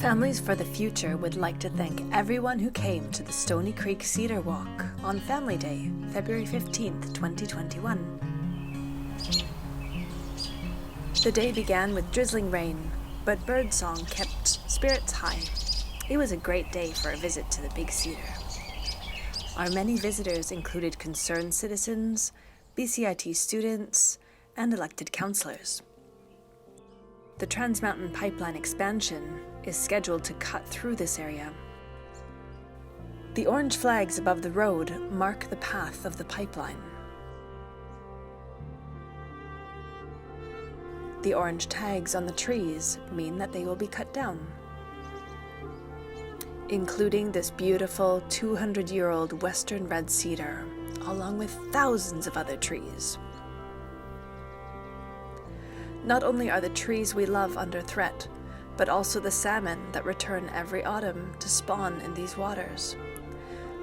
Families for the Future would like to thank everyone who came to the Stony Creek Cedar Walk on Family Day, February 15th, 2021. The day began with drizzling rain, but birdsong kept spirits high. It was a great day for a visit to the Big Cedar. Our many visitors included concerned citizens, BCIT students, and elected councillors. The Trans Mountain Pipeline expansion is scheduled to cut through this area. The orange flags above the road mark the path of the pipeline. The orange tags on the trees mean that they will be cut down, including this beautiful 200-year-old western red cedar, along with thousands of other trees. Not only are the trees we love under threat, but also the salmon that return every autumn to spawn in these waters.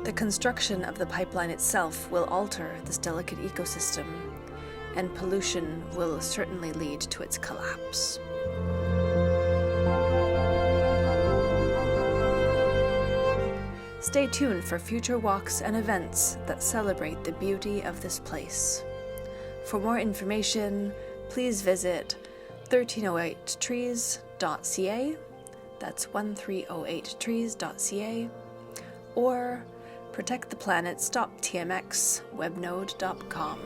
The construction of the pipeline itself will alter this delicate ecosystem, and pollution will certainly lead to its collapse. Stay tuned for future walks and events that celebrate the beauty of this place. For more information, please visit 1308trees.ca, that's 1308trees.ca, or protecttheplanetstoptmx webnode.com.